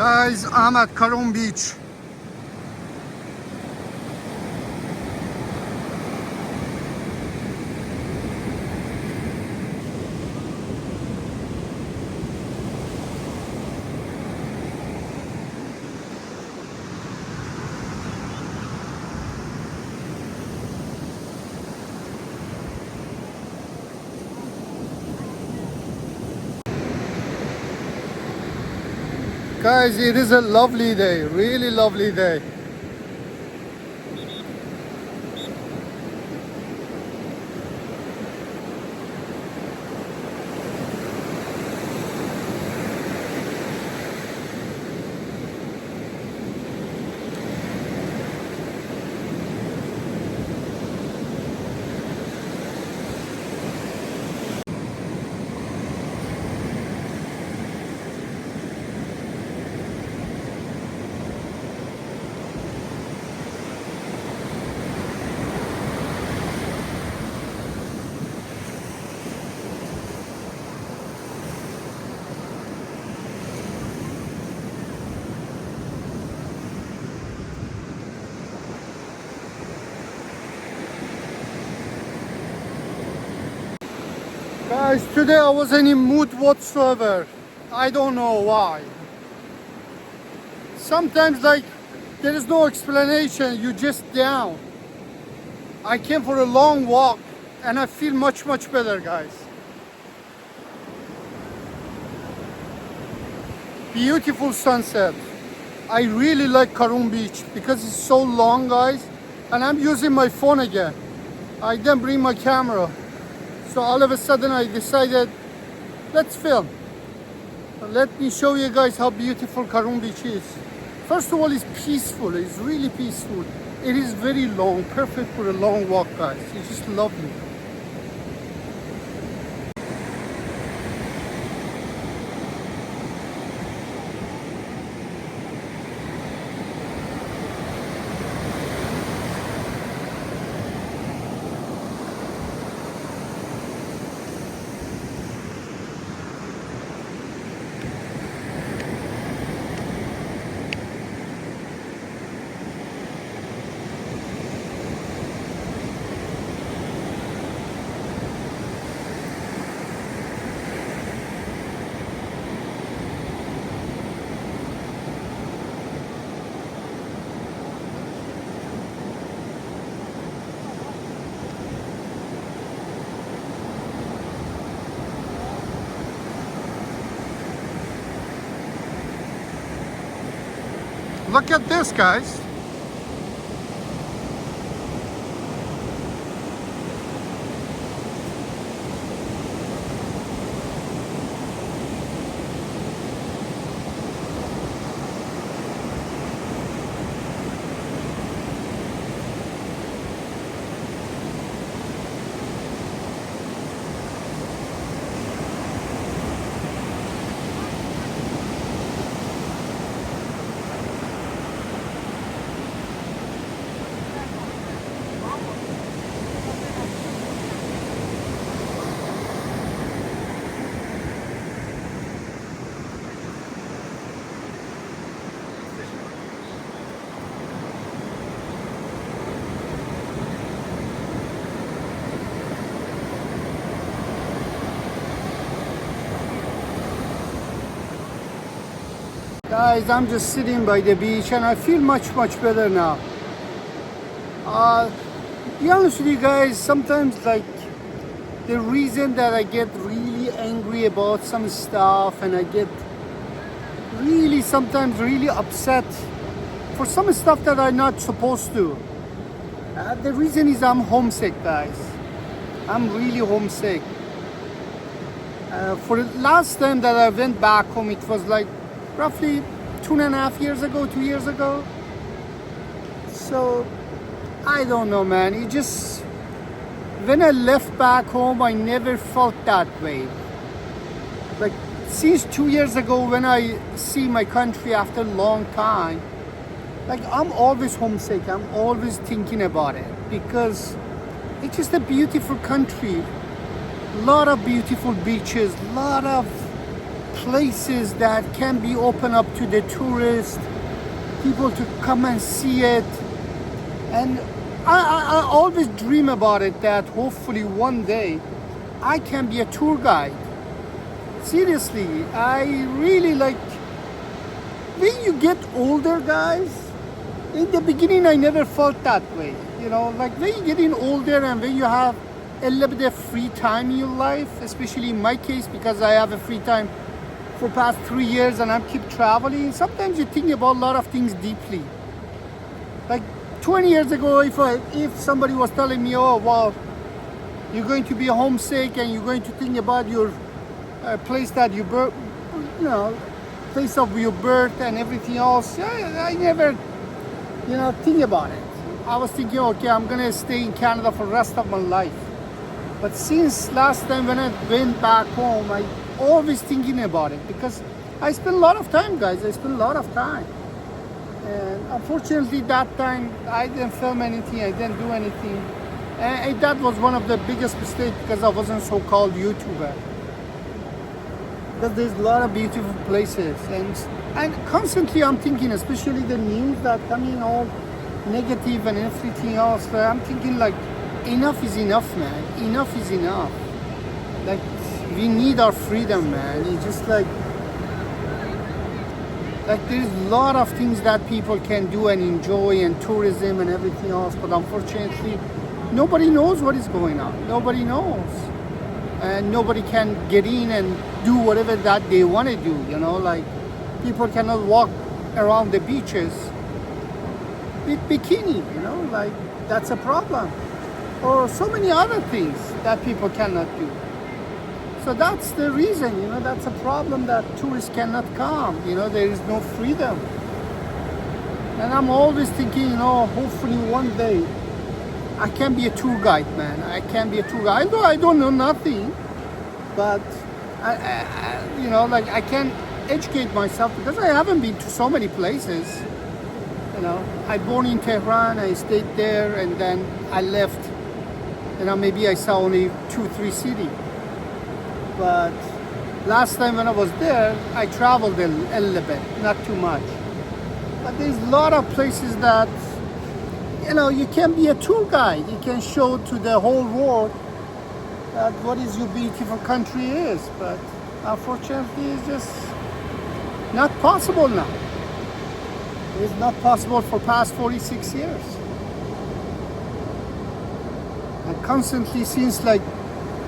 Guys, I'm at Karon Beach. Guys, it is a lovely day, really lovely day. Guys, today I wasn't in mood whatsoever. I don't know why. Sometimes there is no explanation, you just down. I came for a long walk and I feel much better, guys. Beautiful sunset. I really like Karon Beach because it's so long, guys, and I'm using my phone again. I didn't bring my camera. So all of a sudden I decided, let's film. Let me show you guys how beautiful Karon Beach is. First of all, it's peaceful. It's really peaceful. It is very long, perfect for a long walk, guys. It's just lovely. Look at this, guys. Guys, I'm just sitting by the beach and I feel much better now. Be honest with you guys, sometimes the reason that I get really angry about some stuff and I get sometimes really upset for some stuff that I'm not supposed to. The reason is I'm homesick, guys. I'm really homesick. For the last time that I went back home, it was roughly 2.5 years ago, 2 years ago. So I don't know, man. It just, when I left back home, I never felt that way. Since 2 years ago, when I see my country after a long time, I'm always homesick. I'm always thinking about it because it's just a beautiful country. A lot of beautiful beaches, lot of places that can be open up to the tourists, people to come and see it. And I always dream about it, that hopefully one day I can be a tour guide. Seriously, I really like, when you get older, guys, in the beginning I never felt that way. You know, like when you're getting older and when you have a little bit of free time in your life, especially in my case, because I have a free time for past 3 years and I keep traveling, sometimes you think about a lot of things deeply. Like 20 years ago, if somebody was telling me, oh, well, you're going to be homesick and you're going to think about your place that you place of your birth and everything else, I never, think about it. I was thinking, okay, I'm gonna stay in Canada for the rest of my life. But since last time when I went back home, I always thinking about it, because I spent a lot of time, guys. I spent a lot of time. And unfortunately that time I didn't film anything, I didn't do anything. And that was one of the biggest mistakes, because I wasn't so-called YouTuber. Because there's a lot of beautiful places, and constantly I'm thinking, especially the news that come in all negative and everything else, I'm thinking like, enough is enough, man. Enough is enough. Like, we need our freedom, man. It's just like there's a lot of things that people can do and enjoy, and tourism and everything else, but unfortunately nobody knows what is going on. Nobody knows. And nobody can get in and do whatever that they want to do, like people cannot walk around the beaches with bikini, like that's a problem. Or so many other things that people cannot do. So that's the reason, that's a problem, that tourists cannot come, there is no freedom. And I'm always thinking, hopefully one day I can be a tour guide, man. I can be a tour guide. Although I don't know nothing, but I can educate myself, because I haven't been to so many places. I born in Tehran, I stayed there, and then I left. Maybe I saw only 2-3 cities. But last time when I was there, I traveled a little bit, not too much. But there's a lot of places that, you can be a tour guide. You can show to the whole world that what is your beautiful country is. But unfortunately, it's just not possible now. It's not possible for past 46 years. And constantly, since like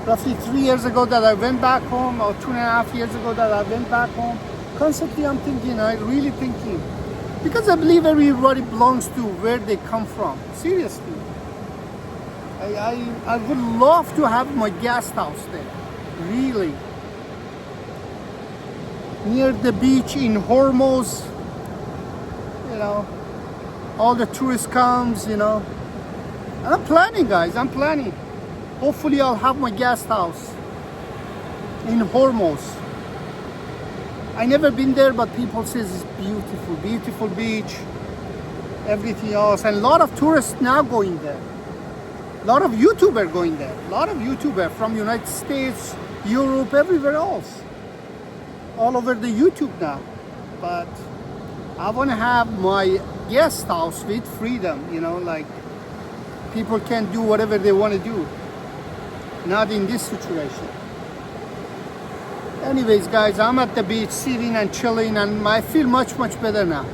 roughly 3 years ago that I went back home, or 2.5 years ago that I went back home, constantly I'm thinking, really thinking, because I believe everybody belongs to where they come from. Seriously. I would love to have my guest house there. Really. Near the beach in Hormuz. All the tourists comes, And I'm planning, guys. I'm planning. Hopefully I'll have my guest house in Hormuz. I never been there, but people say it's beautiful, beautiful beach, everything else. And a lot of tourists now going there. A lot of YouTubers going there. A lot of YouTubers from United States, Europe, everywhere else. All over the YouTube now. But I want to have my guest house with freedom, like people can do whatever they want to do. Not in this situation. Anyways, guys, I'm at the beach sitting and chilling, and I feel much, much better now.